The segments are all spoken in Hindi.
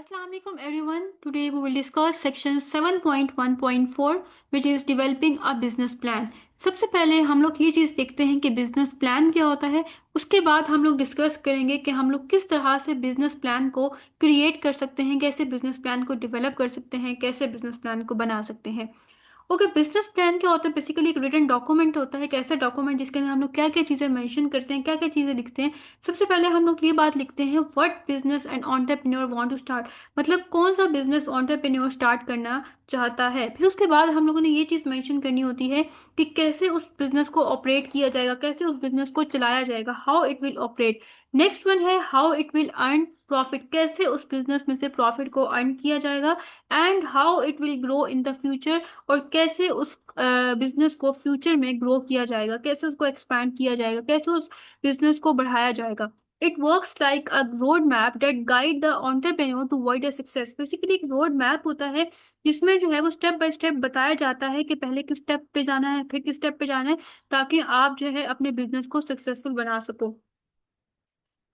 Assalamualaikum everyone. Today we will discuss section 7.1.4 which is developing a business plan. सबसे पहले हम लोग ये चीज़ देखते हैं कि बिजनेस प्लान क्या होता है। उसके बाद हम लोग डिस्कस करेंगे कि हम लोग किस तरह से बिजनेस प्लान को क्रिएट कर सकते हैं, कैसे बिजनेस प्लान को डेवलप कर सकते हैं, कैसे बिजनेस प्लान को बना सकते हैं। ओके, बिजनेस प्लान क्या होता है? बेसिकली एक रिटन डॉक्यूमेंट होता है। एक ऐसा डॉक्यूमेंट जिसके अंदर हम लोग क्या क्या चीज़ें मेंशन करते हैं, क्या क्या चीज़ें लिखते हैं। सबसे पहले हम लोग ये बात लिखते हैं, what business and entrepreneur want to start. मतलब कौन सा बिजनेस एंटरप्रेन्योर स्टार्ट करना चाहता है। फिर उसके बाद हम लोगों ने ये चीज़ मेंशन करनी होती है कि कैसे उस बिजनेस को ऑपरेट किया जाएगा, कैसे उस बिजनेस को चलाया जाएगा, how it will operate. Next one है how it will earn profit, कैसे उस बिजनेस में से प्रॉफिट को अर्न किया जाएगा। And how it will grow in the future, और कैसे उस बिजनेस को फ्यूचर में ग्रो किया जाएगा, कैसे उसको एक्सपैंड किया जाएगा, कैसे उस बिजनेस को बढ़ाया जाएगा। It works like a road map that guide the entrepreneur toward a success. Basically एक रोड मैप होता है जिसमें जो है वो स्टेप बाय स्टेप बताया जाता है कि पहले किस स्टेप पे जाना है, फिर किस स्टेप पे जाना है, ताकि आप जो है अपने बिजनेस को सक्सेसफुल बना सको।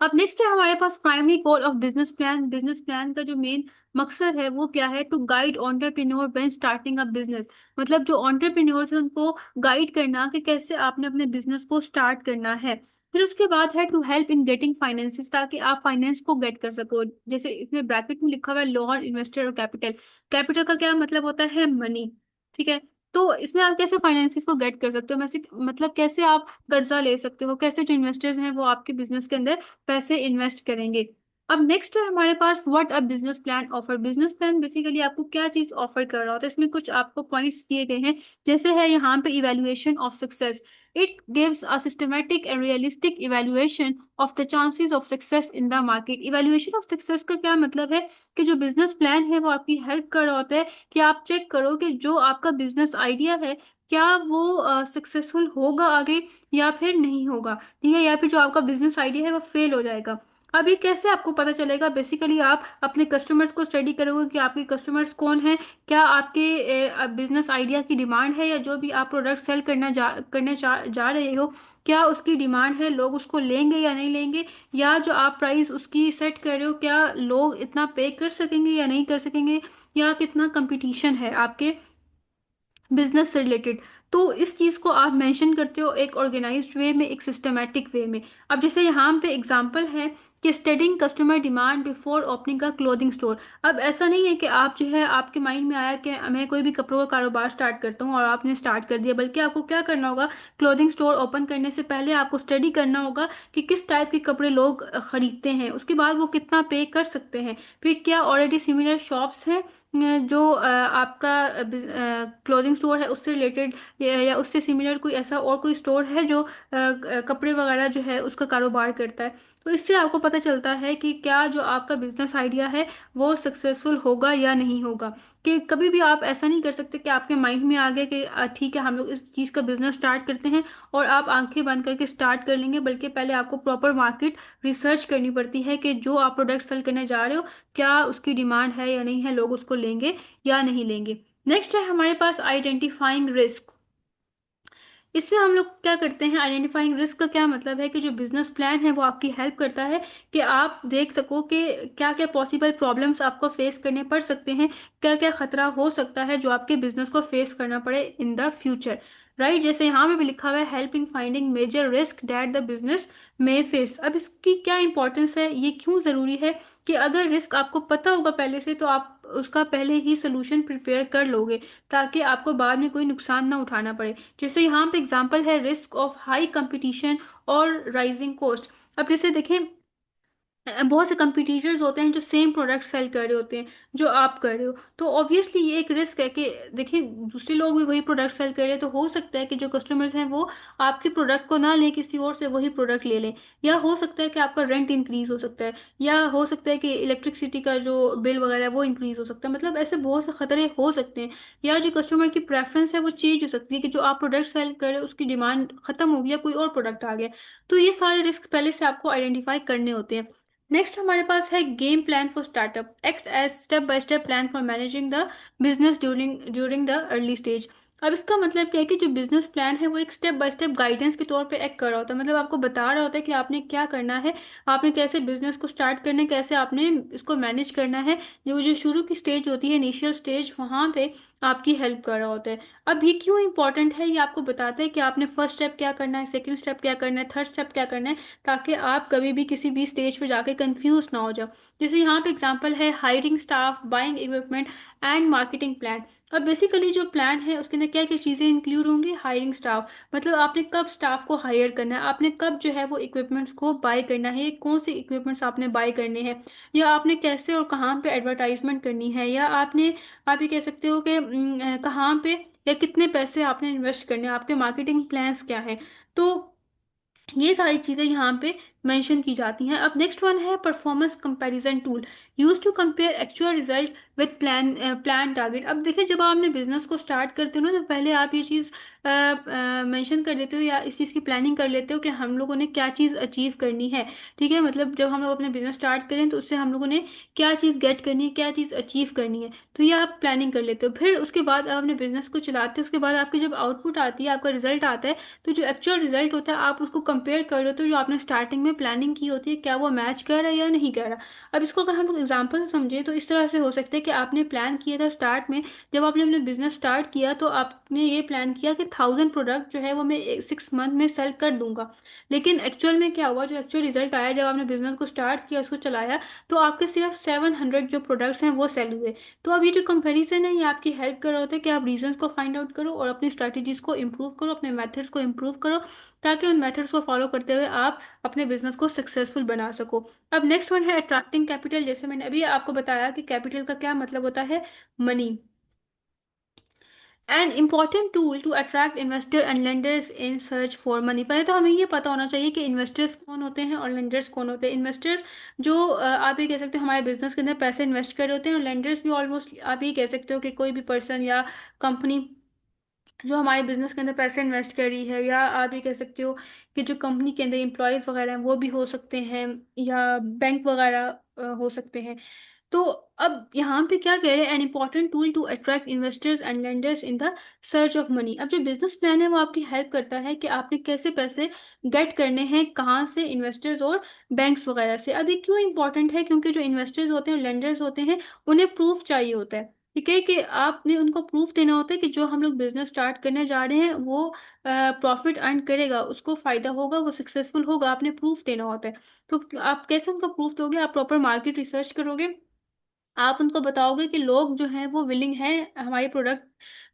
अब नेक्स्ट है हमारे पास primary goal of business plan. Business plan का जो मेन मकसद है वो क्या है? To guide entrepreneur when starting a business. मतलब जो एंटरप्रेन्योर्स है उनको गाइड करना कि कैसे आपने अपने बिजनेस को स्टार्ट करना है। फिर उसके बाद है to help in getting finances, ताकि आप फाइनेंस को गेट कर सको। जैसे इसमें ब्रैकेट में लिखा हुआ है लोअर इन्वेस्टर और कैपिटल। कैपिटल का क्या मतलब होता है? मनी। ठीक है। तो इसमें आप कैसे फाइनेंसिस को गेट कर सकते हो, मतलब कैसे आप कर्जा ले सकते हो, कैसे जो इन्वेस्टर्स हैं वो आपके बिजनेस के अंदर पैसे इन्वेस्ट करेंगे। अब नेक्स्ट है हमारे पास what a business plan offer. Business plan basically आपको क्या चीज ऑफर कर रहा होता है। इसमें कुछ आपको पॉइंट्स दिए गए हैं, जैसे है यहाँ पे evaluation of success. It gives a systematic and realistic evaluation of the chances of success in the market. Evaluation of success का क्या मतलब है? कि जो बिजनेस प्लान है वो आपकी हेल्प कर रहा होता है कि आप चेक करो कि जो आपका बिजनेस आइडिया है क्या वो सक्सेसफुल होगा आगे या फिर नहीं होगा। ठीक है, या फिर जो आपका बिजनेस आइडिया है वो फेल हो जाएगा। अब ये कैसे आपको पता चलेगा? बेसिकली आप अपने कस्टमर्स को स्टडी करोगे कि आपके कस्टमर्स कौन हैं, क्या आपके बिजनेस आइडिया की डिमांड है, या जो भी आप प्रोडक्ट सेल करने जा रहे हो क्या उसकी डिमांड है, लोग उसको लेंगे या नहीं लेंगे, या जो आप प्राइस उसकी सेट कर रहे हो क्या लोग इतना पे कर सकेंगे या नहीं कर सकेंगे, या कितना कंपटीशन है आपके बिजनेस से रिलेटेड। तो इस चीज़ को आप मेंशन करते हो एक ऑर्गेनाइज्ड वे में, एक सिस्टमेटिक वे में। अब जैसे यहाँ पे एग्जांपल है कि studying customer demand before opening का क्लोथिंग स्टोर। अब ऐसा नहीं है कि आप जो है आपके माइंड में आया कि मैं कोई भी कपड़ों का कारोबार स्टार्ट करता हूँ और आपने स्टार्ट कर दिया, बल्कि आपको क्या करना होगा? क्लोथिंग स्टोर ओपन करने से पहले आपको स्टडी करना होगा कि किस टाइप के कपड़े लोग खरीदते हैं, उसके बाद वो कितना पे कर सकते हैं, फिर क्या ऑलरेडी सिमिलर शॉप्स हैं जो आपका क्लोथिंग स्टोर है उससे रिलेटेड, या उससे सिमिलर कोई ऐसा और कोई स्टोर है जो कपड़े वगैरह जो है उसका कारोबार करता है। तो इससे आपको पता चलता है कि क्या जो आपका बिजनेस आइडिया है वो सक्सेसफुल होगा या नहीं होगा। कि कभी भी आप ऐसा नहीं कर सकते कि आपके माइंड में आ गया कि ठीक है हम लोग इस चीज़ का बिजनेस स्टार्ट करते हैं, और आप आंखें बंद करके स्टार्ट कर लेंगे। बल्कि पहले आपको प्रॉपर मार्केट रिसर्च करनी पड़ती है कि जो आप प्रोडक्ट सेल करने जा रहे हो क्या उसकी डिमांड है या नहीं है, लोग उसको लेंगे या नहीं लेंगे। नेक्स्ट है हमारे पास आइडेंटिफाइंग रिस्क। इसमें हम लोग क्या करते हैं? आइडेंटिफाइंग रिस्क का क्या मतलब है कि जो बिजनेस प्लान है वो आपकी हेल्प करता है कि आप देख सको कि क्या क्या पॉसिबल प्रॉब्लम्स आपको फेस करने पड़ सकते हैं, क्या क्या खतरा हो सकता है जो आपके बिजनेस को फेस करना पड़े इन द फ्यूचर। राइट, जैसे यहाँ पे भी लिखा हुआ है help in finding major risk that the business में फेस। अब इसकी क्या इंपॉर्टेंस है, ये क्यों ज़रूरी है कि अगर रिस्क आपको पता होगा पहले से तो आप उसका पहले ही सोल्यूशन प्रिपेयर कर लोगे, ताकि आपको बाद में कोई नुकसान ना उठाना पड़े। जैसे यहाँ पे एग्जांपल है रिस्क ऑफ हाई कंपटीशन और राइजिंग कॉस्ट। अब जैसे देखें बहुत से कंपटीटर्स होते हैं जो सेम प्रोडक्ट सेल कर रहे होते हैं जो आप कर रहे हो, तो ऑब्वियसली ये एक रिस्क है कि देखिए दूसरे लोग भी वही प्रोडक्ट सेल कर रहे हैं, तो हो सकता है कि जो कस्टमर्स हैं वो आपके प्रोडक्ट को ना लें, किसी और से वही प्रोडक्ट ले लें। या हो सकता है कि आपका रेंट इंक्रीज हो सकता है, या हो सकता है कि इलेक्ट्रिसिटी का जो बिल वगैरह है वो इंक्रीज हो सकता है। मतलब ऐसे बहुत से खतरे हो सकते हैं। या जो कस्टमर की प्रेफरेंस है वो चेंज हो सकती है कि जो आप प्रोडक्ट सेल कर रहे हो उसकी डिमांड खत्म हो गई या कोई और प्रोडक्ट आ गया। तो ये सारे रिस्क पहले से आपको आइडेंटिफाई करने होते हैं। नेक्स्ट हमारे पास है game plan for startup. Act as step by step plan for managing the business during the early stage. अब इसका मतलब क्या है कि जो बिजनेस प्लान है वो एक स्टेप बाय स्टेप गाइडेंस के तौर पे एक्ट कर रहा होता है, मतलब आपको बता रहा होता है कि आपने क्या करना है, आपने कैसे बिजनेस को स्टार्ट करना है, कैसे आपने इसको मैनेज करना है। जो शुरू की स्टेज होती है, इनिशियल स्टेज, वहां पे आपकी हेल्प कर रहा होता है। अब ये क्यों इंपॉर्टेंट है, ये आपको बताता है कि आपने फर्स्ट स्टेप क्या करना है, सेकंड स्टेप क्या करना है, थर्ड स्टेप क्या करना है, ताकि आप कभी भी किसी भी स्टेज पे जाके कंफ्यूज ना हो जाओ। जैसे यहाँ पे एग्जांपल है hiring staff, buying equipment and marketing plan. अब बेसिकली जो प्लान है उसके अंदर क्या क्या चीज़ें इंक्लूड होंगी, हायरिंग स्टाफ, मतलब आपने कब स्टाफ को हायर करना है, आपने कब जो है वो इक्विपमेंट्स को बाय करना है, कौन से इक्विपमेंट्स आपने बाय करने हैं, या आपने कैसे और कहाँ पे एडवर्टाइजमेंट करनी है, या आपने, आप ये कह सकते हो कि कहाँ पे या कितने पैसे आपने इन्वेस्ट करने हैं, आपके मार्केटिंग प्लान्स क्या है। तो ये सारी चीजें यहाँ पे मेंशन की जाती हैं। अब नेक्स्ट वन है performance comparison tool, use to compare actual result with plan target. अब देखिए, जब आपने बिजनेस को स्टार्ट करते हो ना, तो पहले आप ये चीज मेंशन कर देते हो या इस चीज की प्लानिंग कर लेते हो कि हम लोगों ने क्या चीज अचीव करनी है। ठीक है, मतलब जब हम लोग अपने बिजनेस स्टार्ट करें तो उससे हम लोगों ने क्या चीज गेट करनी है, क्या चीज अचीव करनी है, तो ये आप प्लानिंग कर लेते हो। फिर उसके बाद आप अपने बिजनेस को चलाते हो, उसके बाद आपकी जब आउटपुट आती है, आपका रिजल्ट आता है, तो जो एक्चुअल रिजल्ट होता है आप उसको कंपेयर कर रहे हो, तो जो आपने स्टार्टिंग में प्लानिंग की होती है क्या वो मैच कर रहा है या नहीं कर रहा। अब इसको अगर हम लोग एग्जांपल से समझे तो इस तरह से हो सकता है कि आपने प्लान किया था स्टार्ट में, जब आपने अपने बिजनेस स्टार्ट किया तो आपने ये प्लान किया कि 1000 प्रोडक्ट जो है वो मैं 6 मंथ में सेल कर दूंगा। लेकिन एक्चुअल में क्या हुआ, जो एक्चुअल रिजल्ट आया जब आपने बिजनेस को स्टार्ट किया, उसको चलाया, तो आपके सिर्फ 700 जो प्रोडक्ट्स हैं वो सेल हुए। तो अब ये जो कंपैरिजन है ये आपकी हेल्प कर रहा होता है कि आप रीजंस को फाइंड आउट करो और अपनी स्ट्रैटेजीज को इम्प्रूव करो, अपने मेथड्स को इम्प्रूव करो, ताकि उन मेथड्स को फॉलो करते हुए आप अपने बिजनेस को सक्सेसफुल बना सको। अब नेक्स्ट वन है अट्रैक्टिंग कैपिटल। जैसे मैंने अभी आपको बताया कि कैपिटल का क्या मतलब होता है, money. An important tool to attract investor and lenders in search for money. पहले तो हमें ये पता होना चाहिए कि इन्वेस्टर्स कौन होते हैं और लेंडर्स कौन होते हैं। इन्वेस्टर्स जो आप ये कह सकते हो हमारे बिजनेस के अंदर पैसे इन्वेस्ट कर रहे होते हैं, और लेंडर्स भी ऑलमोस्ट आप ये कह सकते हो कि कोई भी पर्सन या कंपनी जो हमारे बिजनेस के अंदर पैसे इन्वेस्ट कर रही है, या आप ये कह सकते हो कि जो कंपनी के अंदर एम्प्लॉयज़ वगैरह हैं वो भी हो सकते हैं, या बैंक वगैरह हो सकते हैं। तो अब यहाँ पे क्या कह रहे हैं, an important tool to attract investors and lenders in the search of money. अब जो बिजनेस प्लान है वो आपकी हेल्प करता है कि आपने कैसे पैसे गेट करने हैं, कहाँ से, इन्वेस्टर्स और बैंक्स वगैरह से। अब ये क्यों इंपॉर्टेंट है, क्योंकि जो इन्वेस्टर्स होते हैं, लेंडर्स होते हैं, उन्हें प्रूफ चाहिए होता है। ठीक है, कि आपने उनको प्रूफ देना होता है कि जो हम लोग बिजनेस स्टार्ट करने जा रहे हैं वो प्रॉफिट अर्न करेगा, उसको फायदा होगा, वो सक्सेसफुल होगा, आपने प्रूफ देना होता है। तो आप कैसे उनको प्रूफ दोगे, आप प्रॉपर मार्केट रिसर्च करोगे, आप उनको बताओगे कि लोग जो हैं वो विलिंग हैं हमारे प्रोडक्ट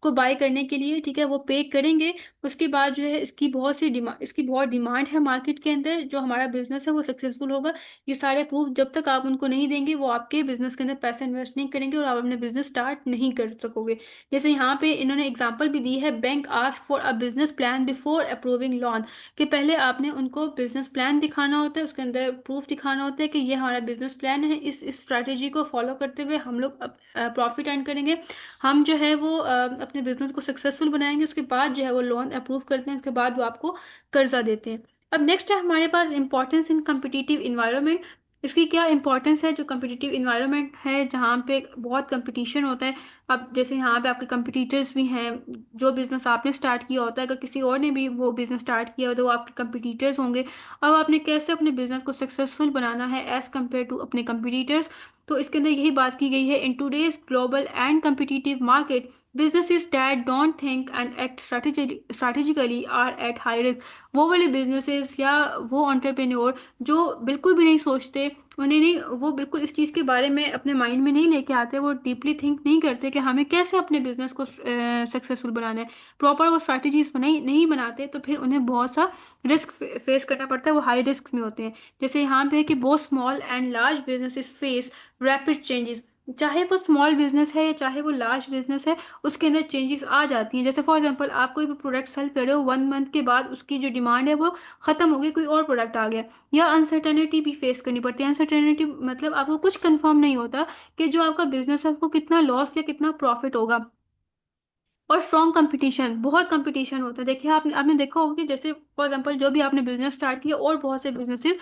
को बाय करने के लिए, ठीक है, वो पे करेंगे। उसके बाद जो है इसकी बहुत डिमांड है मार्केट के अंदर, जो हमारा बिजनेस है वो सक्सेसफुल होगा। ये सारे प्रूफ जब तक आप उनको नहीं देंगे, वो आपके बिजनेस के अंदर पैसे इन्वेस्ट नहीं करेंगे और आप अपने बिजनेस स्टार्ट नहीं कर सकोगे। जैसे यहाँ पे इन्होंने एग्जाम्पल भी दी है, bank ask for a business plan before approving loan, कि पहले आपने उनको बिजनेस प्लान दिखाना होता है, उसके अंदर प्रूफ दिखाना होता है कि ये हमारा बिजनेस प्लान है, इस स्ट्रैटेजी को फॉलो करते हुए हम लोग प्रॉफिट अर्न करेंगे, हम जो है वो अपने बिजनेस को सक्सेसफुल बनाएंगे। उसके बाद जो है वो लोन अप्रूव करते हैं, उसके बाद वो आपको कर्जा देते हैं। अब नेक्स्ट है हमारे पास इंपॉर्टेंस इन कम्पिटिटिव इन्वायरमेंट। इसकी क्या इंपॉर्टेंस है, जो कम्पिटिटिव इन्वायरमेंट है जहाँ पे बहुत कंपटीशन होता है। अब जैसे यहाँ पे आपके कंपटीटर्स भी हैं, जो बिजनेस आपने स्टार्ट किया होता है, अगर किसी और ने भी वो बिजनेस स्टार्ट किया हो तो वो आपके कंपटीटर्स होंगे। अब आपने कैसे अपने बिजनेस को सक्सेसफुल बनाना है एज कम्पेयर टू अपने कंपटीटर्स, तो इसके अंदर यही बात की गई है, in today's global and competitive market businesses that don't think and act strategically are at high risk। वो वाले बिजनेसेस या वो एंटरप्रेन्योर जो बिल्कुल भी नहीं सोचते, उन्हें नहीं, वो बिल्कुल इस चीज़ के बारे में अपने माइंड में नहीं लेके आते, वो डीपली थिंक नहीं करते कि हमें कैसे अपने बिजनेस को सक्सेसफुल बनाना है, प्रॉपर वो स्ट्रैटेजीज नहीं बनाते, तो फिर उन्हें बहुत सा रिस्क फेस करना पड़ता है, वो हाई रिस्क में होते हैं। जैसे यहाँ पे है कि both small and large businesses face rapid changes. चाहे वो स्मॉल बिजनेस है या चाहे वो लार्ज बिजनेस है, उसके अंदर चेंजेस आ जाती हैं। जैसे फॉर एग्जांपल आप कोई भी प्रोडक्ट सेल कर रहे हो, 1 मंथ के बाद उसकी जो डिमांड है वो खत्म हो गई, कोई और प्रोडक्ट आ गया, या अनसर्टेनिटी भी फेस करनी पड़ती है। अनसर्टेनिटी मतलब आपको कुछ कंफर्म नहीं होता कि जो आपका बिजनेस है उसको कितना लॉस या कितना प्रॉफिट होगा। और स्ट्रॉन्ग कंपटीशन, बहुत कंपटीशन होता है। देखिए आपने आपने देखा होगा कि जैसे फॉर एग्जांपल जो भी आपने बिजनेस स्टार्ट किया और बहुत से बिजनेसेस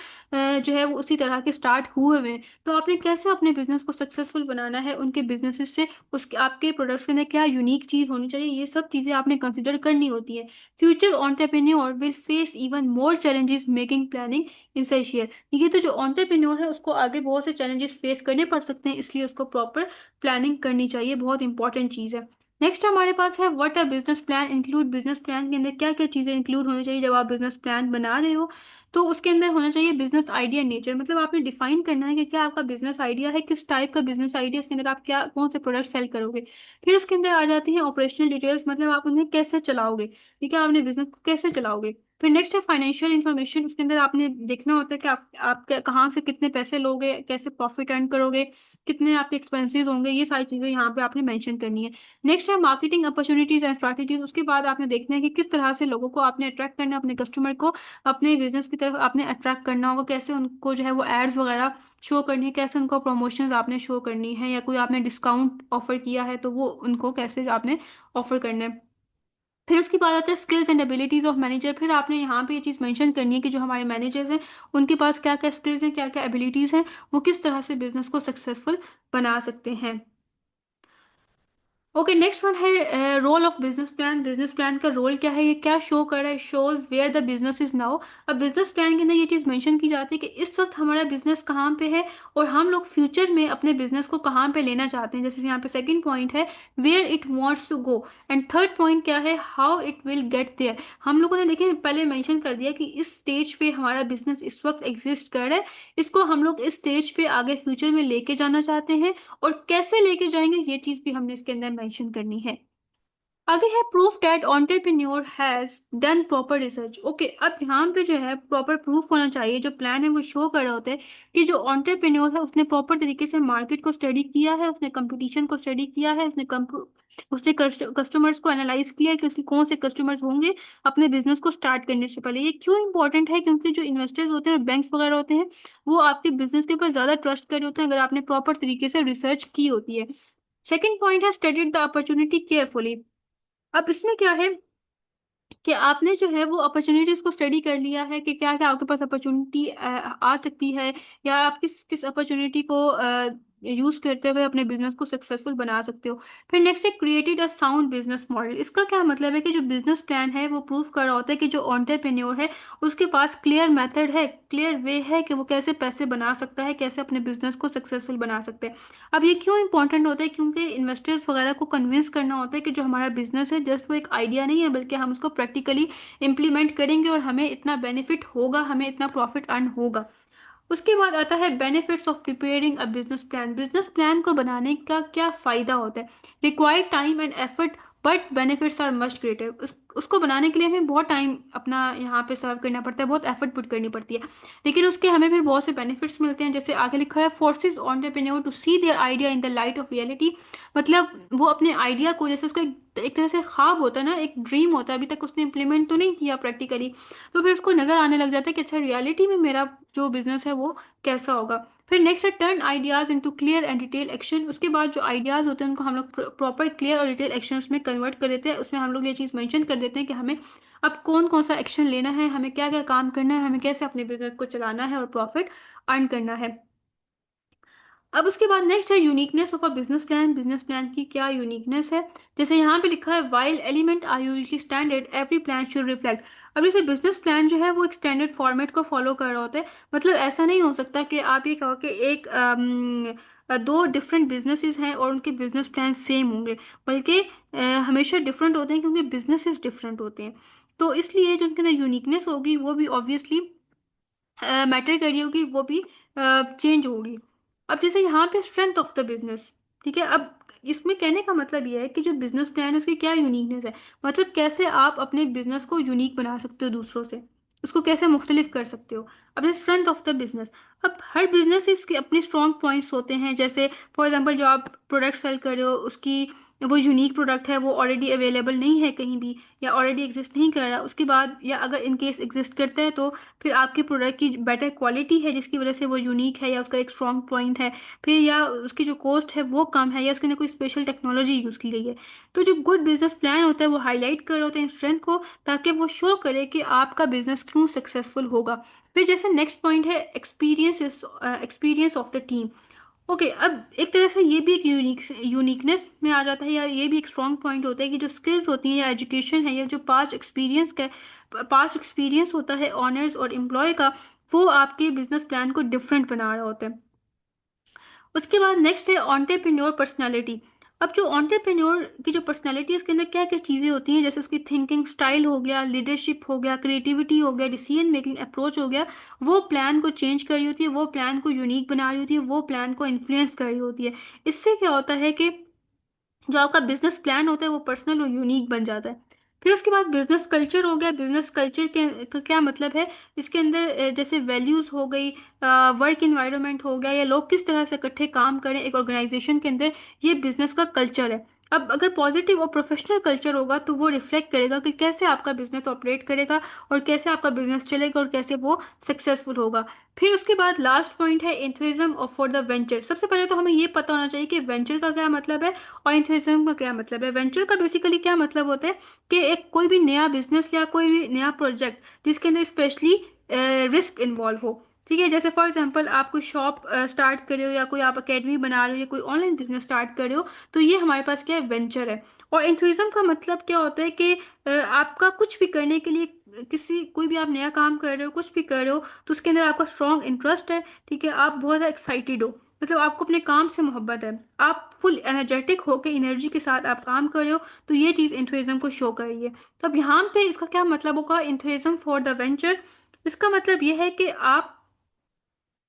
जो है वो उसी तरह के स्टार्ट हुए हुए हैं, तो आपने कैसे अपने बिजनेस को सक्सेसफुल बनाना है उनके बिजनेसेस से, उसके आपके प्रोडक्ट्स के अंदर क्या यूनिक चीज होनी चाहिए, ये सब चीजें आपने कंसिडर करनी होती है। Future entrepreneur will face even more challenges making planning essential. ये तो जो एंटरप्रेन्योर है उसको आगे बहुत से चैलेंजेस फेस करने पड़ सकते हैं, इसलिए उसको प्रॉपर प्लानिंग करनी चाहिए, बहुत इंपॉर्टेंट चीज है। नेक्स्ट हमारे पास है what a business plan include. Business plan के अंदर क्या क्या चीजें इंक्लूड होनी चाहिए जब आप बिजनेस प्लान बना रहे हो, तो उसके अंदर होना चाहिए बिजनेस आइडिया नेचर, मतलब आपने डिफाइन करना है कि क्या आपका बिजनेस आइडिया है, किस टाइप का बिजनेस आइडिया, उसके अंदर आप क्या कौन से प्रोडक्ट सेल करोगे। फिर उसके अंदर आ जाती है ऑपरेशनल डिटेल्स, मतलब आप उन्हें कैसे चलाओगे, ठीक है, आपने बिजनेस को कैसे चलाओगे। फिर नेक्स्ट है फाइनेंशियल इन्फॉर्मेशन, उसके अंदर आपने देखना होता है कि आप कहाँ से कितने पैसे लोगे, कैसे प्रॉफिट अर्न करोगे, कितने आपके एक्सपेंसेस होंगे, ये सारी चीजें यहाँ पे आपने मेंशन करनी है। नेक्स्ट है मार्केटिंग अपॉर्चुनिटीज एंड स्ट्रैटेजीज, उसके बाद आपने देखना है कि किस तरह से लोगों को आपने अट्रैक्ट करना है, अपने कस्टमर को अपने बिजनेस की तरफ आपने अट्रैक्ट करना होगा, कैसे उनको जो है वो एड्स वगैरह शो करनी है, कैसे उनको प्रमोशंस आपने शो करनी है, या कोई आपने डिस्काउंट ऑफर किया है तो वो उनको कैसे आपने ऑफर करना है। फिर उसके बाद आता है skills and abilities of manager, फिर आपने यहाँ पे ये चीज़ मेंशन करनी है कि जो हमारे मैनेजर्स हैं उनके पास क्या क्या स्किल्स हैं, क्या क्या एबिलिटीज हैं, वो किस तरह से बिजनेस को सक्सेसफुल बना सकते हैं। ओके, नेक्स्ट वन है role of business plan. Business plan का रोल क्या है, ये क्या शो कर रहा है, shows where the business is now. अब बिजनेस प्लान के अंदर ये चीज मेंशन की जाती है कि इस वक्त हमारा बिजनेस कहाँ पे है और हम लोग फ्यूचर में अपने बिजनेस को कहाँ पे लेना चाहते हैं। जैसे यहाँ पे सेकंड पॉइंट है where it wants to go, and third point क्या है, how it will get there. हम लोगों ने देखिए पहले मेंशन कर दिया कि इस स्टेज पे हमारा बिजनेस इस वक्त एग्जिस्ट कर रहा है, इसको हम लोग इस स्टेज पे आगे फ्यूचर में लेके जाना चाहते हैं, और कैसे लेके जाएंगे ये चीज भी हमने इसके अंदर मेंशन करनी है। आगे है proof that entrepreneur has done proper research. Okay, अब यहाँ पे जो है प्रॉपर प्रूफ होना चाहिए, जो प्लान है वो शो कर रहे होते हैं कि जो एंटरप्रेन्योर है उसने प्रॉपर तरीके से मार्केट को स्टडी किया है, उसने कंपटीशन को स्टडी किया है, उसने कस्टमर्स को एनालाइज किया है कि उसके कौन से कस्टमर्स होंगे अपने बिजनेस को स्टार्ट करने से पहले। ये क्यों इंपॉर्टेंट है, क्योंकि जो इन्वेस्टर्स होते हैं, बैंक्स वगैरह होते हैं, वो आपके बिजनेस के ऊपर ज्यादा ट्रस्ट कर रहे होते हैं अगर आपने प्रॉपर तरीके से रिसर्च की होती है। सेकेंड पॉइंट है स्टडीड द अपॉर्चुनिटी केयरफुली। अब इसमें क्या है कि आपने जो है वो अपॉर्चुनिटीज को स्टडी कर लिया है कि क्या क्या आपके पास अपॉर्चुनिटी आ सकती है, या आप किस किस अपॉर्चुनिटी को यूज करते हुए अपने बिजनेस को सक्सेसफुल बना सकते हो। फिर नेक्स्ट है created a sound business model. इसका क्या मतलब है कि जो बिजनेस प्लान है वो प्रूव कर रहा होता है कि जो एंटरप्रेन्योर है उसके पास क्लियर मेथड है, क्लियर वे है कि वो कैसे पैसे बना सकता है, कैसे अपने बिजनेस को सक्सेसफुल बना सकते हैं। अब ये क्यों इंपॉर्टेंट होता है, क्योंकि इन्वेस्टर्स वगैरह को कन्विंस करना होता है कि जो हमारा बिजनेस है जस्ट वो एक आइडिया नहीं है, बल्कि हम उसको प्रैक्टिकली इम्प्लीमेंट करेंगे और हमें इतना बेनिफिट होगा, हमें इतना प्रॉफिट अर्न होगा। उसके बाद आता है benefits of preparing a business plan. Business plan को बनाने का क्या फायदा होता है, required time and effort but benefits are much greater. उसको बनाने के लिए हमें बहुत टाइम अपना यहाँ पे सर्व करना पड़ता है, बहुत एफर्ट पुट करनी पड़ती है, लेकिन उसके हमें फिर बहुत से बेनिफिट्स मिलते हैं। जैसे आगे लिखा है forces entrepreneur to see their idea in the light of reality, मतलब वो अपने आइडिया को, जैसे उसका एक तरह से ख्वाब होता है ना, एक ड्रीम होता है, अभी तक उसने इम्प्लीमेंट तो नहीं किया प्रैक्टिकली, तो फिर उसको नजर आने लग जाता है कि अच्छा रियलिटी में मेरा जो बिजनेस है वो कैसा होगा। फिर नेक्स्ट है turn ideas into clear and detail action. उसके बाद जो आइडियाज होते हैं उनको हम लोग प्रॉपर क्लियर और डिटेल एक्शंस में कन्वर्ट कर देते हैं, उसमें हम लोग ये चीज़ मेंशन कर देते हैं कि हमें अब कौन कौन सा एक्शन लेना है, हमें क्या क्या काम करना है, हमें कैसे अपने बिजनेस को चलाना है और प्रॉफिट अर्न करना है। अब उसके बाद नेक्स्ट है uniqueness of a business plan. Business plan की क्या यूनिकनेस है, जैसे यहाँ पे लिखा है while element are usually standard every plan should reflect. अब जैसे बिजनेस प्लान जो है वो एक स्टैंडर्ड फॉर्मेट को फॉलो कर रहा होता है, मतलब ऐसा नहीं हो सकता कि आप ये कहो कि एक दो डिफरेंट बिजनेसेस हैं और उनके बिजनेस प्लान सेम होंगे, बल्कि हमेशा डिफरेंट होते हैं क्योंकि बिजनेसेस डिफरेंट होते हैं। तो इसलिए जो उनके अंदर यूनिकनेस होगी वो भी ऑब्वियसली मैटर कर रही होगी, वो भी चेंज होगी। अब जैसे यहाँ पे स्ट्रेंथ ऑफ द बिजनेस, ठीक है, अब इसमें कहने का मतलब ये है कि जो बिजनेस प्लान है उसकी क्या यूनिकनेस है, मतलब कैसे आप अपने बिजनेस को यूनिक बना सकते हो दूसरों से, उसको कैसे मुख्तलिफ कर सकते हो। अब स्ट्रेंथ ऑफ द बिजनेस, अब हर बिजनेस इसके अपने स्ट्रॉन्ग पॉइंट्स होते हैं, जैसे फॉर एग्जांपल जो आप प्रोडक्ट सेल कर रहे हो उसकी वो यूनिक प्रोडक्ट है, वो ऑलरेडी अवेलेबल नहीं है कहीं भी, या ऑलरेडी एग्जिस्ट नहीं कर रहा, उसके बाद या अगर इन केस एग्जिस्ट करता है तो फिर आपके प्रोडक्ट की बेटर क्वालिटी है जिसकी वजह से वो यूनिक है, या उसका एक स्ट्रॉन्ग पॉइंट है, फिर या उसकी जो कॉस्ट है वो कम है, या उसके अंदर कोई स्पेशल टेक्नोलॉजी यूज़ की गई है। तो जो गुड बिजनेस प्लान होता है वो हाईलाइट कर रहे होते हैं स्ट्रेंथ को, ताकि वो शो करे कि आपका बिजनेस क्यों सक्सेसफुल होगा। फिर जैसे नेक्स्ट पॉइंट है experience, experience of the team. Okay, अब एक तरह से ये भी एक यूनिकनेस में आ जाता है, या ये भी एक स्ट्रॉन्ग पॉइंट होता है कि जो स्किल्स होती हैं या एजुकेशन है या जो पास्ट एक्सपीरियंस होता है ऑनर्स और एम्प्लॉय का, वो आपके बिजनेस प्लान को डिफरेंट बना रहा होता है। उसके बाद नेक्स्ट है ऑन्टरप्रेन्योर पर्सनालिटी। अब जो ऑन्टरप्रेन्योर की जो पर्सनालिटी है उसके अंदर क्या क्या चीज़ें होती हैं, जैसे उसकी थिंकिंग स्टाइल हो गया, लीडरशिप हो गया, क्रिएटिविटी हो गया, डिसीजन मेकिंग अप्रोच हो गया, वो प्लान को चेंज कर रही होती है, वो प्लान को यूनिक बना रही होती है, वो प्लान को इन्फ्लुएंस कर रही होती है। इससे क्या होता है कि जो आपका बिजनेस प्लान होता है वो पर्सनल और यूनिक बन जाता है। फिर उसके बाद बिजनेस कल्चर हो गया। बिजनेस कल्चर के का क्या मतलब है, इसके अंदर जैसे वैल्यूज हो गई, वर्क इन्वायरमेंट हो गया, या लोग किस तरह से इकट्ठे काम करें एक ऑर्गेनाइजेशन के अंदर, ये बिजनेस का कल्चर है। अब अगर पॉजिटिव और प्रोफेशनल कल्चर होगा तो वो रिफ्लेक्ट करेगा कि कैसे आपका बिजनेस ऑपरेट करेगा, और कैसे आपका बिजनेस चलेगा, और कैसे वो सक्सेसफुल होगा। फिर उसके बाद लास्ट पॉइंट है एंथुसिज्म ऑफ फॉर द वेंचर। सबसे पहले तो हमें ये पता होना चाहिए कि वेंचर का क्या मतलब है और एंथुसिज्म का क्या मतलब है। वेंचर का बेसिकली क्या मतलब होता है कि एक कोई भी नया बिजनेस या कोई भी नया प्रोजेक्ट जिसके अंदर स्पेशली रिस्क इन्वॉल्व हो। ठीक है, जैसे फॉर एग्जांपल आप कोई शॉप स्टार्ट कर रहे हो, या कोई आप अकेडमी बना रहे हो, या कोई ऑनलाइन बिजनेस स्टार्ट कर रहे हो, तो ये हमारे पास क्या है, वेंचर है। और एंथुसिज्म का मतलब क्या होता है कि आपका कुछ भी करने के लिए, किसी कोई भी आप नया काम कर रहे हो, कुछ भी कर रहे हो, तो उसके अंदर आपका स्ट्रॉन्ग इंटरेस्ट है। ठीक है, आप बहुत एक्साइटेड हो, मतलब आपको अपने काम से मोहब्बत है, आप फुल एनर्जेटिक होकर एनर्जी के साथ आप काम कर रहे हो, तो ये चीज़ इंथुइज्म को शो कर रही है। तो अब यहाँ पे इसका क्या मतलब होगा, इंथुइज्म फॉर द वेंचर। इसका मतलब ये है कि आप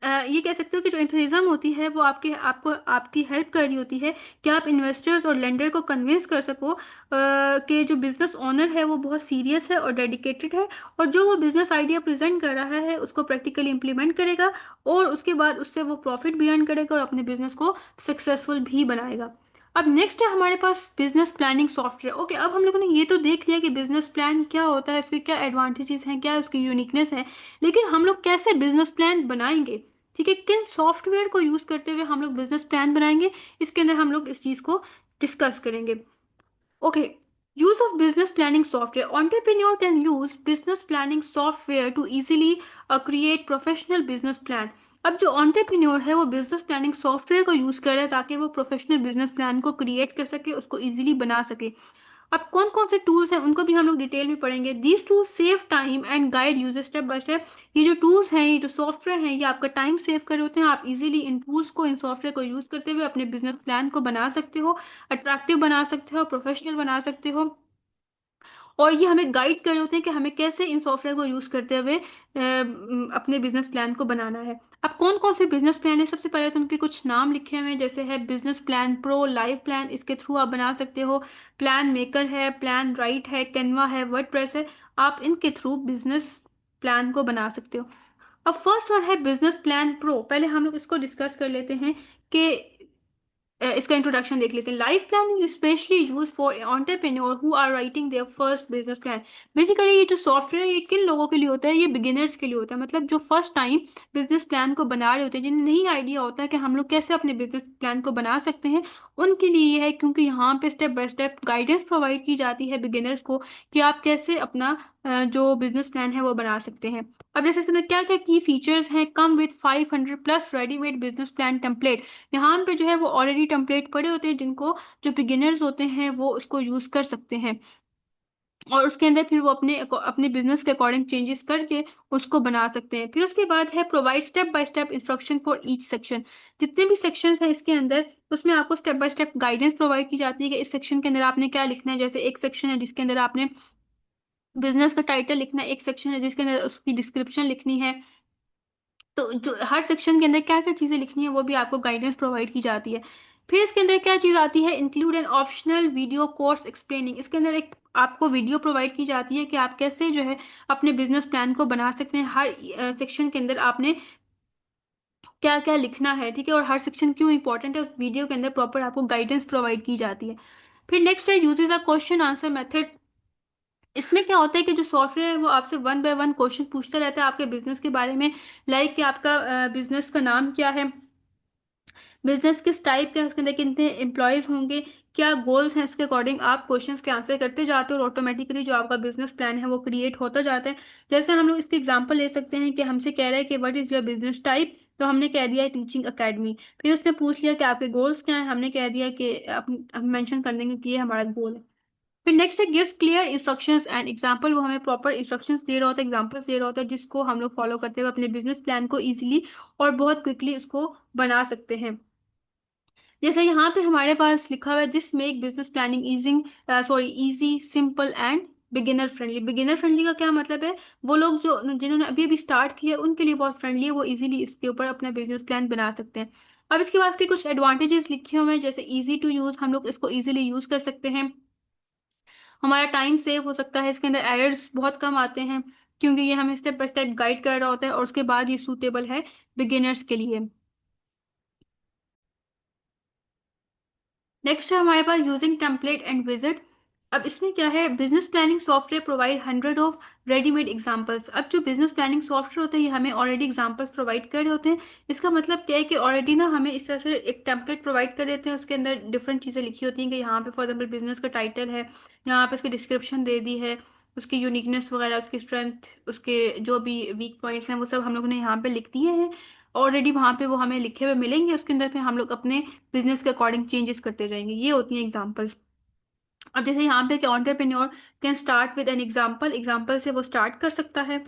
ये कह सकते हो कि जो इंथुजिज्म होती है वो आपकी हेल्प कर रही होती है कि आप इन्वेस्टर्स और लेंडर को कन्विंस कर सको कि जो बिजनेस ओनर है वो बहुत सीरियस है और डेडिकेटेड है, और जो वो बिजनेस आइडिया प्रेजेंट कर रहा है उसको प्रैक्टिकली इंप्लीमेंट करेगा, और उसके बाद उससे वो प्रॉफिट भी अर्न करेगा और अपने बिजनेस को सक्सेसफुल भी बनाएगा। अब नेक्स्ट है हमारे पास बिजनेस प्लानिंग सॉफ्टवेयर। ओके, अब हम लोगों ने ये तो देख लिया कि बिजनेस प्लान क्या होता है, उसके क्या एडवांटेजेस हैं, क्या उसकी यूनिकनेस है, लेकिन हम लोग कैसे बिजनेस प्लान बनाएंगे। ठीक है, किन सॉफ्टवेयर को यूज करते हुए हम लोग बिजनेस प्लान बनाएंगे, इसके अंदर हम लोग इस चीज को डिस्कस करेंगे। Okay, use of business planning software. Entrepreneur can use business planning software to easily create professional business plan. अब जो ऑन्टरप्रेन्योर है वो बिजनेस प्लानिंग सॉफ्टवेयर को यूज कर रहा है ताकि वो प्रोफेशनल बिजनेस प्लान को क्रिएट कर सके, उसको इजीली बना सके। अब कौन कौन से टूल्स हैं उनको भी हम लोग डिटेल में पढ़ेंगे। These tools save time and guide user step by step. ये जो टूल्स हैं, ये जो सॉफ्टवेयर हैं, ये आपका टाइम सेव कर रहे होते हैं। आप इजीली इन टूल्स को, इन सॉफ्टवेयर को यूज करते हुए अपने बिजनेस प्लान को बना सकते हो, अट्रैक्टिव बना सकते हो, प्रोफेशनल बना सकते हो, और ये हमें गाइड कर रहे होते हैं कि हमें कैसे इन सॉफ्टवेयर को यूज करते हुए अपने बिजनेस प्लान को बनाना है। अब कौन कौन से बिजनेस प्लान है, सबसे पहले तो उनके कुछ नाम लिखे हुए हैं, जैसे है business plan pro, live plan, इसके थ्रू आप बना सकते हो। प्लान मेकर है, प्लान राइट है, कैनवा है, वर्डप्रेस है, आप इनके थ्रू बिजनेस प्लान को बना सकते हो। अब फर्स्ट वन है बिजनेस प्लान प्रो। पहले हम लोग इसको डिस्कस कर लेते हैं कि इसका इंट्रोडक्शन देख लेते हैं। Life plan is specially use for entrepreneur who are writing their first business plan. Basically ये जो सॉफ्टवेयर ये किन लोगों के लिए होता है, ये बिगिनर्स के लिए होता है, मतलब जो फर्स्ट टाइम बिजनेस प्लान को बना रहे होते हैं, जिन्हें नहीं आइडिया होता है कि हम लोग कैसे अपने बिजनेस प्लान को बना सकते हैं, उनके लिए ये है, क्योंकि यहाँ पे step by step guidance provide की जाती है बिगिनर्स को कि आप कैसे अपना जो बिजनेस प्लान है वो बना सकते हैं। अब जैसे इसके अंदर क्या क्या की फीचर्स हैं, come with 500 plus readymade business plan template. यहाँ पे जो है वो ऑलरेडी टेम्पलेट पड़े होते हैं जिनको जो बिगिनर्स होते हैं वो उसको यूज कर सकते हैं, और उसके अंदर फिर वो अपने अपने बिजनेस के अकॉर्डिंग चेंजेस करके उसको बना सकते हैं। फिर उसके बाद है provide step by step instruction for each section. जितने भी सेक्शंस हैं इसके अंदर, उसमें आपको step by step guidance provide की जाती है कि इस सेक्शन के अंदर आपने क्या लिखना है। जैसे एक सेक्शन है जिसके अंदर आपने बिजनेस का टाइटल लिखना है, एक सेक्शन है जिसके अंदर उसकी डिस्क्रिप्शन लिखनी है, तो जो हर सेक्शन के अंदर क्या क्या चीज़ें लिखनी है वो भी आपको गाइडेंस प्रोवाइड की जाती है। फिर इसके अंदर क्या चीज़ आती है, include an optional video course explaining. इसके अंदर एक आपको वीडियो प्रोवाइड की जाती है कि आप कैसे जो है अपने बिजनेस प्लान को बना सकते हैं। हर सेक्शन के अंदर आपने क्या क्या लिखना है, ठीक है, और हर सेक्शन क्यों इंपॉर्टेंट है, उस वीडियो के अंदर प्रॉपर आपको गाइडेंस प्रोवाइड की जाती है। फिर नेक्स्ट है uses a question answer method. इसमें क्या होता है कि जो सॉफ्टवेयर है वो आपसे वन बाय वन क्वेश्चन पूछता रहता है आपके बिजनेस के बारे में। लाइक कि आपका बिजनेस का नाम क्या है, बिजनेस किस टाइप का है, उसके अंदर कितने एम्प्लॉयज होंगे, क्या गोल्स हैं, उसके अकॉर्डिंग आप क्वेश्चंस के आंसर करते जाते हो और ऑटोमेटिकली जो आपका बिजनेस प्लान है वो क्रिएट होता जाता है। जैसे हम लोग इसके एग्जांपल ले सकते हैं कि हमसे कह रहा है कि what is your business type, तो हमने कह दिया है टीचिंग अकेडमी। फिर उसने पूछ लिया कि आपके गोल्स क्या हैं, हमने कह दिया कि हम मेंशन कर देंगे कि ये हमारा गोल है। फिर नेक्स्ट है gives clear instructions and example. वो हमें प्रॉपर इंस्ट्रक्शंस दे रहा होता है, एग्जांपल्स दे रहा होता है, जिसको हम लोग फॉलो करते हुए अपने बिजनेस प्लान को इजीली और बहुत क्विकली उसको बना सकते हैं। जैसे यहाँ पे हमारे पास लिखा हुआ है this make business planning easy simple and beginner friendly. Beginner friendly का क्या मतलब है, वो लोग जो जिन्होंने अभी अभी स्टार्ट किया उनके लिए बहुत फ्रेंडली है, वो इजीली इसके ऊपर अपना बिजनेस प्लान बना सकते हैं। अब इसके बाद के कुछ एडवांटेजेस लिखे हुए हैं, जैसे इजी टू यूज, हम लोग इसको इजीली यूज कर सकते हैं, हमारा टाइम सेव हो सकता है, इसके अंदर एरर्स बहुत कम आते हैं क्योंकि ये हमें स्टेप बाय स्टेप गाइड कर रहा होता है, और उसके बाद ये सूटेबल है बिगिनर्स के लिए। नेक्स्ट है हमारे पास यूजिंग टेम्पलेट एंड विजिट। अब इसमें क्या है, business planning software provide hundred of readymade examples. अब जो बिजनेस प्लानिंग सॉफ्टवेयर होते हैं ये हमें ऑलरेडी एग्जांपल्स प्रोवाइड कर रहे होते हैं। इसका मतलब क्या है कि ऑलरेडी ना हमें इस तरह से एक टेम्पलेट प्रोवाइड कर देते हैं, उसके अंदर डिफरेंट चीज़ें लिखी होती हैं कि यहाँ पे फॉर एग्जाम्पल बिजनेस का टाइटल है, यहाँ पे उसकी डिस्क्रिप्शन दे दी है, उसकी यूनिकनेस वगैरह, उसकी स्ट्रेंथ, उसके जो भी वीक पॉइंट्स हैं वो सब हम लोग ने यहाँ पे लिख दिए हैं ऑलरेडी, वहाँ पे वो हमें लिखे हुए मिलेंगे, उसके अंदर फिर हम लोग अपने बिजनेस के अकॉर्डिंग चेंजेस करते जाएंगे। ये होती हैं एग्जांपल्स। अब जैसे यहाँ पे कि entrepreneur can start with an example, example से वो स्टार्ट कर सकता है।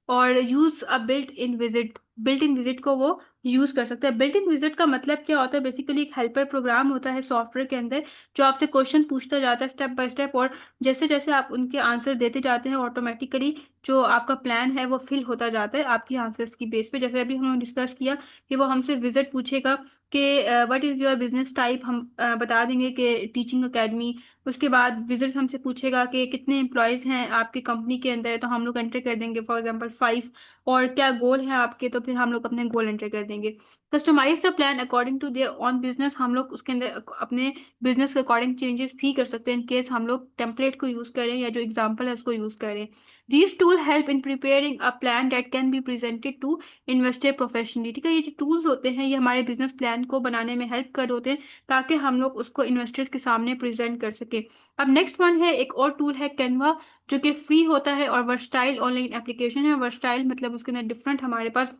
और use a built in visit को वो यूज कर सकते हैं। बिल्ट इन विजिट का मतलब क्या होता है, बेसिकली एक हेल्पर प्रोग्राम होता है सॉफ्टवेयर के अंदर, जो आपसे क्वेश्चन पूछता जाता है स्टेप बाय स्टेप, और जैसे जैसे आप उनके आंसर देते जाते हैं ऑटोमेटिकली जो आपका प्लान है वो फिल होता जाता है आपकी आंसर्स की बेस पे। जैसे अभी हमने डिस्कस किया कि वो हमसे विजिट पूछेगा कि what is your business type, हम बता देंगे कि टीचिंग अकेडमी। उसके बाद विजिट हमसे पूछेगा कि कितने एम्प्लॉयज हैं आपकी कंपनी के अंदर, तो हम लोग एंटर कर देंगे फॉर एग्जांपल 5। और क्या गोल है आपके, तो फिर हम लोग अपने गोल एंटर कर देंगे। Customize the plan according to their own business, हम लोग उसके अंदर अपने बिजनेस के अकॉर्डिंग चेंजेस भी कर सकते हैं इन केस हम लोग टेम्पलेट को यूज करें या जो एग्जाम्पल है उसको यूज करें। These tool help in preparing a plan that can be presented to investor professionally. ठीक है, ये जो टूल्स होते हैं ये हमारे बिजनेस प्लान को बनाने में हेल्प कर होते हैं ताकि हम लोग उसको इन्वेस्टर्स के सामने प्रेजेंट कर सके। अब नेक्स्ट वन है, एक और टूल है कैनवा, जो कि फ्री होता है और वर्सटाइल ऑनलाइन एप्लीकेशन है। वर्सटाइल मतलब उसके अंदर डिफरेंट हमारे पास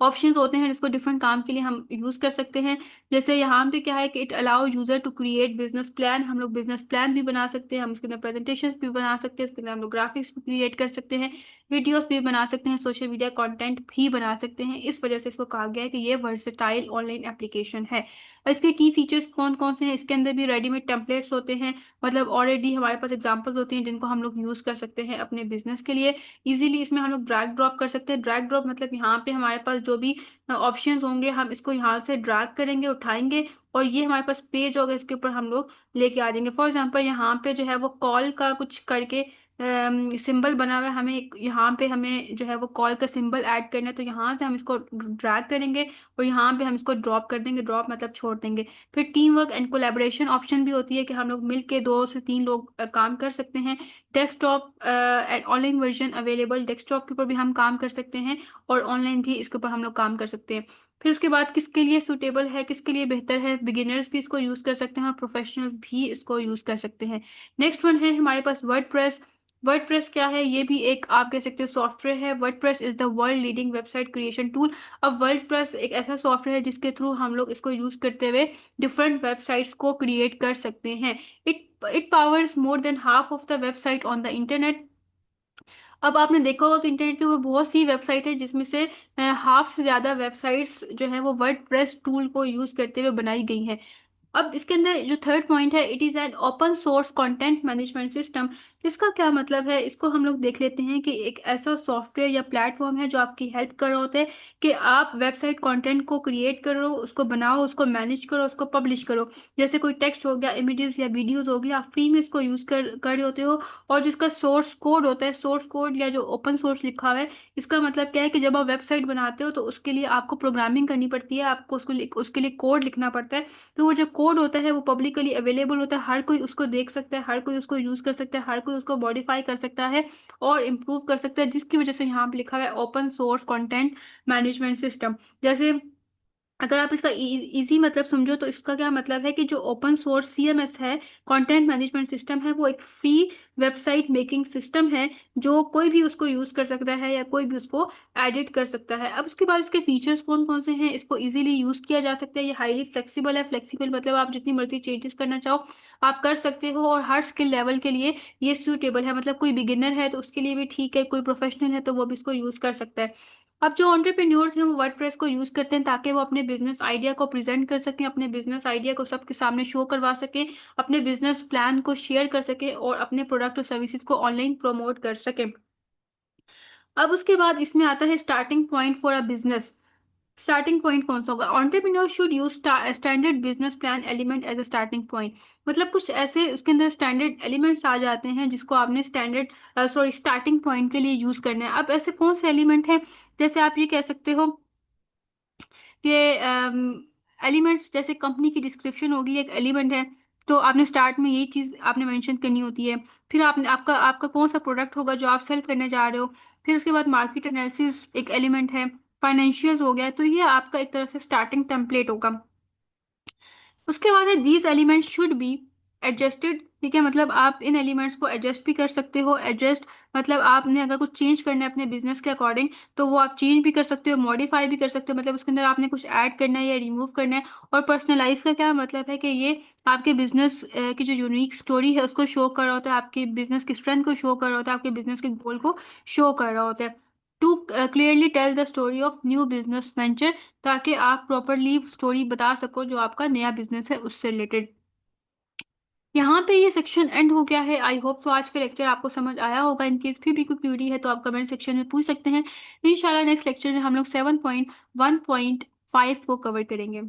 ऑप्शंस होते हैं जिसको डिफरेंट काम के लिए हम यूज कर सकते हैं। जैसे यहाँ पे क्या है कि it allow user to create business plan, हम लोग बिजनेस प्लान भी बना सकते हैं, हम उसके अंदर प्रेजेंटेशंस भी बना सकते हैं, उसके अंदर हम लोग ग्राफिक्स भी क्रिएट कर सकते हैं, वीडियोस भी बना सकते हैं, सोशल मीडिया कंटेंट भी बना सकते हैं। इस वजह से इसको कहा गया है कि ये वर्सेटाइल ऑनलाइन एप्लीकेशन है। और इसके की फीचर्स कौन कौन से हैं, इसके अंदर भी रेडीमेड टेम्पलेट्स होते हैं, मतलब ऑलरेडी हमारे पास एग्जांपल्स होती हैं जिनको हम लोग यूज कर सकते हैं अपने बिजनेस के लिए इजीली। इसमें हम लोग ड्रैग ड्रॉप कर सकते हैं। ड्रैग ड्रॉप मतलब यहाँ पे हमारे पास जो भी ऑप्शंस होंगे हम इसको यहाँ से ड्रैग करेंगे, उठाएंगे, और ये हमारे पास पेज होगा, इसके ऊपर हम लोग लेके आ जाएंगे। फॉर एग्जांपल यहाँ पे जो है वो कॉल का कुछ करके सिंबल बना हुआ है, हमें यहाँ पे हमें जो है वो कॉल का सिंबल ऐड करना है, तो यहाँ से हम इसको ड्रैग करेंगे और यहाँ पे हम इसको ड्रॉप कर देंगे। ड्रॉप मतलब छोड़ देंगे। फिर team work and collaboration option भी होती है कि हम लोग मिलके 2 से 3 लोग काम कर सकते हैं। Desktop online version available, desktop के ऊपर भी हम काम कर सकते हैं और ऑनलाइन भी इसके ऊपर हम लोग काम कर सकते हैं। फिर उसके बाद किसके लिए सूटेबल है, किसके लिए बेहतर है, बिगिनर्स भी इसको यूज कर सकते हैं और प्रोफेशनल्स भी इसको यूज कर सकते हैं। नेक्स्ट वन है हमारे पास वर्डप्रेस। वर्डप्रेस क्या है, ये भी एक आप कह सकते हो सॉफ्टवेयर है। WordPress is the world leading website creation tool. अब वर्डप्रेस एक ऐसा सॉफ्टवेयर है जिसके थ्रू हम लोग इसको यूज करते हुए डिफरेंट वेबसाइट्स को क्रिएट कर सकते हैं। It it powers more than half of the website on the internet. अब आपने देखा होगा कि इंटरनेट के ऊपर बहुत सी वेबसाइट है जिसमें से हाफ से ज्यादा वेबसाइट्स जो है वो वर्डप्रेस टूल को यूज करते हुए बनाई गई हैं। अब इसके अंदर जो थर्ड पॉइंट है, it is an open source content management system. इसका क्या मतलब है, इसको हम लोग देख लेते हैं कि एक ऐसा सॉफ्टवेयर या प्लेटफॉर्म है जो आपकी हेल्प कर रहा होता है कि आप वेबसाइट कंटेंट को क्रिएट करो, उसको बनाओ, उसको मैनेज करो, उसको पब्लिश करो। जैसे कोई टेक्स्ट हो गया, इमेजेस या वीडियोस हो गया, आप फ्री में इसको यूज कर रहे होते हो। और जिसका सोर्स कोड होता है, सोर्स कोड या जो ओपन सोर्स लिखा हुआ है, इसका मतलब क्या है कि जब आप वेबसाइट बनाते हो तो उसके लिए आपको प्रोग्रामिंग करनी पड़ती है, आपको उसके लिए कोड लिखना पड़ता है। तो वो जो कोड होता है वो पब्लिकली अवेलेबल होता है, हर कोई उसको देख सकता है, हर कोई उसको यूज कर सकता है, हर कोई उसको मॉडिफाई कर सकता है और इम्प्रूव कर सकता है, जिसकी वजह से यहाँ पे लिखा हुआ है open source content management system. जैसे अगर आप इसका इजी मतलब समझो तो इसका क्या मतलब है कि जो ओपन सोर्स सीएमएस है, कंटेंट मैनेजमेंट सिस्टम है, वो एक फ्री वेबसाइट मेकिंग सिस्टम है जो कोई भी उसको यूज कर सकता है या कोई भी उसको एडिट कर सकता है। अब उसके बाद इसके फीचर्स कौन कौन से हैं, इसको इजीली यूज किया जा सकता है, ये हाईली फ्लेक्सिबल है। फ्लेक्सिबल मतलब आप जितनी मर्जी चेंजेस करना चाहो आप कर सकते हो, और हर स्किल लेवल के लिए ये सूटेबल है। मतलब कोई बिगिनर है तो उसके लिए भी ठीक है, कोई प्रोफेशनल है तो वो भी इसको यूज कर सकता है। अब जो एंटरप्रेन्योर्स हैं वो वर्डप्रेस को यूज करते हैं ताकि वो अपने बिजनेस आइडिया को प्रेजेंट कर सकें, अपने बिजनेस आइडिया को सबके सामने शो करवा सकें, अपने बिजनेस प्लान को शेयर कर सकें और अपने प्रोडक्ट और सर्विसेज को ऑनलाइन प्रमोट कर सकें। अब उसके बाद इसमें आता है starting point for a business. Starting point कौन सा होगा, entrepreneur should use standard business plan element as a starting point. मतलब कुछ ऐसे उसके अंदर स्टैंडर्ड एलिमेंट्स आ जाते हैं जिसको आपने स्टार्टिंग पॉइंट के लिए यूज करना है। अब ऐसे कौन से एलिमेंट हैं, जैसे आप ये कह सकते हो कि एलिमेंट्स, जैसे कंपनी की डिस्क्रिप्शन होगी एक एलिमेंट है, तो आपने स्टार्ट में यही चीज आपने मेंशन करनी होती है। फिर आपने आपका आपका कौन सा प्रोडक्ट होगा जो आप सेल करने जा रहे हो। फिर उसके बाद मार्केट एनालिसिस एक एलिमेंट है। फाइनेंशियल्स हो गया, तो ये आपका एक तरह से स्टार्टिंग टेम्पलेट होगा। उसके बाद है these elements should be adjusted. ठीक है, मतलब आप इन एलिमेंट्स को एडजस्ट भी कर सकते हो। एडजस्ट मतलब आपने अगर कुछ चेंज करना है अपने बिजनेस के अकॉर्डिंग तो वो आप चेंज भी कर सकते हो, मॉडिफाई भी कर सकते हो। मतलब उसके अंदर आपने कुछ ऐड करना है या रिमूव करना है। और पर्सनलाइज का क्या मतलब है कि ये आपके बिजनेस की जो यूनिक स्टोरी है उसको शो कर रहा होता है, आपके बिजनेस की स्ट्रेंथ को शो कर रहा होता है, आपके बिजनेस के गोल को शो कर रहा होता है। To clearly tell the story of new business venture, ताकि आप प्रॉपरली स्टोरी बता सको जो आपका नया बिजनेस है उससे रिलेटेड। यहाँ पे ये सेक्शन एंड हो गया है। आई होप तो आज का लेक्चर आपको समझ आया होगा। इनकेस फिर भी कोई क्वेरी है तो आप कमेंट सेक्शन में पूछ सकते हैं। इंशाल्लाह नेक्स्ट लेक्चर में हम लोग 7.1.5 को कवर करेंगे।